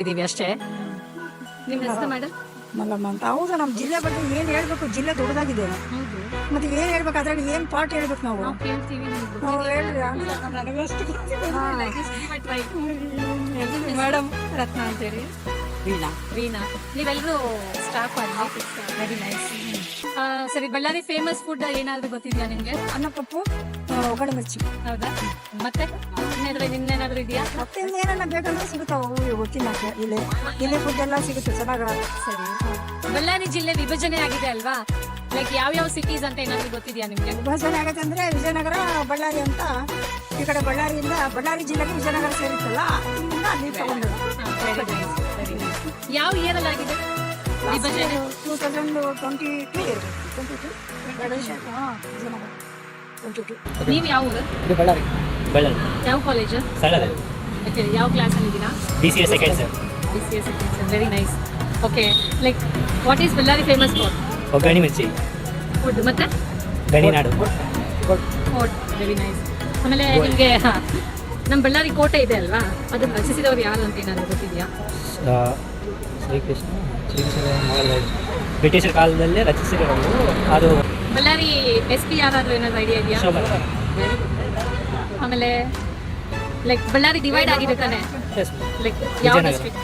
ಇದೀವಿ ಅಷ್ಟೇ. ನಿಮ್ಮ ಹೆಸರು ಮೇಡಮ್? ಮಲ್ಲಮ್ಮ ಅಂತ. ಹೌದು, ನಮ್ಮ ಜಿಲ್ಲೆ ಬಗ್ಗೆ ಏನು ಹೇಳ್ಬೇಕು? ಜಿಲ್ಲೆ ದೊಡ್ಡದಾಗಿದೆ, ಮತ್ತೆ ಏನು ಹೇಳ್ಬೇಕು? ಅದ್ರಲ್ಲಿ ಏನು ಪಾರ್ಟ್ ಹೇಳ್ಬೇಕು ನಾವು? ನಾವು ಹೇಳ್ರಿ ಮೇಡಮ್ ರತ್ನ ಅಂತೇಳಿ. ವೀಣಾ, ನೀವೆಲ್ಲರೂ ಸ್ಟಾಫ್ ಅಲ್ಲಿ. Very nice. ಸರಿ, ಬಳ್ಳಾರಿ ಫೇಮಸ್ ಫುಡ್ ಏನಾದ್ರು ಗೊತ್ತಿದ್ಯಾ ನಿಮ್ಗೆ? ಅನ್ನ ಪಪ್ಪು, ಒಗ್ಗರಣೆ ಮಿರ್ಚಿ. ಹೌದಾ? ಮತ್ತೆ ಇನ್ನೇನಾದ್ರೂ ಇದೆಯಾ? ಮತ್ತೆ ಏನನ್ನ ಬೇಕಂದ್ರೆ ಸಿಗುತ್ತಾವ, ಗೊತ್ತಿಲ್ಲ. ಇಲ್ಲಿ ಫುಡ್ ಎಲ್ಲ ಸಿಗುತ್ತೆ ಚೆನ್ನಾಗ. ಸರಿ, ಬಳ್ಳಾರಿ ಜಿಲ್ಲೆ ವಿಭಜನೆ ಆಗಿದೆ ಅಲ್ವಾ? ಲೈಕ್ ಯಾವ ಸಿಟೀಸ್ ಅಂತ ಏನಾದ್ರು ಗೊತ್ತಿದ್ಯಾ ನಿಮ್ಗೆ? ವಿಭಜನೆ ಆಗತ್ತೆ ಅಂದ್ರೆ ವಿಜಯನಗರ ಬಳ್ಳಾರಿ ಅಂತ. ಈ ಕಡೆ ಬಳ್ಳಾರಿಯಿಂದ ಬಳ್ಳಾರಿ ಜಿಲ್ಲೆಗೆ ವಿಜಯನಗರ ಸೇರಿತ್ತಲ್ಲ, ಇಲ್ಲಿಂದ ಅಲ್ಲಿ ತಗೊಂಡು. ಯಾವ ಇಯರ್ ಅಲ್ಲಿ ಆಗಿದೆ ವಿಭಜನೆ? 2022 ಇರಬೇಕು. 22. ನೀವು ಯಾವ ಊರು? ಬಳ್ಳಾರಿ. ಯಾವ ಕಾಲೇಜು? ಓಕೆ, ಯಾವ ಕ್ಲಾಸ್ ಅಲ್ಲಿ ಇದ್ದೀರಾ? BCA second sir. BCA second sir. Very nice. Okay, like what is Ballari famous for? ಒಗ್ಗರಣೆ ಮಿರ್ಚಿ, ಫುಡ್. ಮತ್ತೆ ಗಣಿನಾಡು. ಫೋರ್ಟ್. Very nice. ಆಮೇಲೆ ನಿಮಗೆ ನಮ್ಮ ಬಳ್ಳಾರಿ ಕೋಟೆ ಇದೆ ಅಲ್ವಾ, ಅದನ್ನ ರಚಿಸಿದವರು ಯಾರು ಅಂತ ಏನಾದ್ರು ಗೊತ್ತಿದೆಯಾ? ಶ್ರೀಕೃಷ್ಣ ಬ್ರಿಟಿಷರ ಕಾಲದಲ್ಲೇ ರಚಿಸಿರೋದು. ಅದು ಬಳ್ಳಾರಿ SP ಯಾರಾದ್ರೂ ಏನಾದ್ರು ಐಡಿಯಾ ಇದೆಯಾ? ಶೋಭಾ. ಆಮೇಲೆ ಲೈಕ್ ಬಳ್ಳಾರಿ ಡಿವೈಡ್ ಆಗಿದೆ ತಾನೆ, ಲೈಕ್ ಯಾವ ಡಿಸ್ಟ್ರಿಕ್ಟ್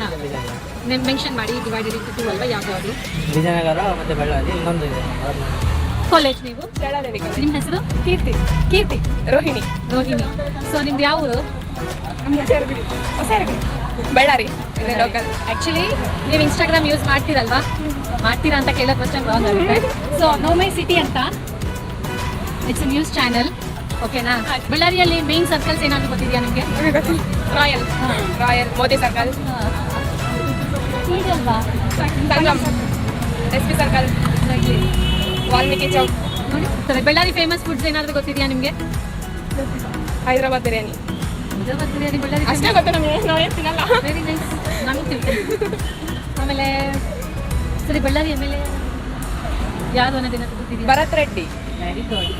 ಮೆನ್ಷನ್ ಮಾಡಿ. ಡಿವೈಡೆಡ್ ಇಂಟು 2 ಅಲ್ವಾ? ಯಾವ್ದು? ವಿಜಯನಗರ ಮತ್ತೆ ಬಳ್ಳಾರಿ. ಇನ್ನೊಂದು ಇದೆ ಕಾಲೇಜ್. ನೀವು? ನಿಮ್ಮ ಹೆಸರು? ಕೀರ್ತಿ. ರೋಹಿಣಿ. ಸೊ ನಿಮ್ದು ಯಾವ ಊರು? ಬಳ್ಳಾರಿ ಲೋಕಲ್. ಆಕ್ಚುಲಿ ನೀವು ಇನ್ಸ್ಟಾಗ್ರಾಮ್ ಯೂಸ್ ಮಾಡ್ತೀರಾ ಅಂತ ಕೇಳೋ ಕ್ವಶನ್ ರಾಂಗ್ ಆಗುತ್ತೆ. ಸೊ ನೋಮೈ ಸಿಟಿ ಅಂತ ಇಟ್ಸ್ ನ್ಯೂಸ್ ಚಾನೆಲ್, ಓಕೆನಾ? ಬಳ್ಳಾರಿಯಲ್ಲಿ ಮೇನ್ ಸರ್ಕಲ್ಸ್ ಏನಾದ್ರು ಗೊತ್ತಿದೆಯಾ ನಿಮಗೆ? ರಾಯಲ್ ಮೋದಿ ಸರ್ಕಲ್, ಇದಲ್ವಾ? Sangam, SP circle, Valmiki Chowk. ನೋಡಿ, ಸರಿ, ಬಳ್ಳಾರಿ ಫೇಮಸ್ ಫುಡ್ಸ್ ಏನಾದ್ರು ಗೊತ್ತಿದೆಯಾ ನಿಮಗೆ? ಹೈದರಾಬಾದ್ ಬಿರಿಯಾನಿ. ಬಿರಿಯಾನಿ ಬಳ್ಳಾರಿ ಅಷ್ಟೇ ಗೊತ್ತು ನಮಗೆ, ನಾವೇ ತಿನ್ನಲ್ಲ. Very nice. ನಾನು ತಿಳ್ತೀನಿ. ಆಮೇಲೆ ಸರಿ, ಬಳ್ಳಾರಿ ಆಮೇಲೆ ಯಾರು ಅನ್ನೋದೇನಾದ್ರು ಗೊತ್ತಿದೆಯಾ? ಭರತ್ ರೆಡ್ಡಿ. Very good.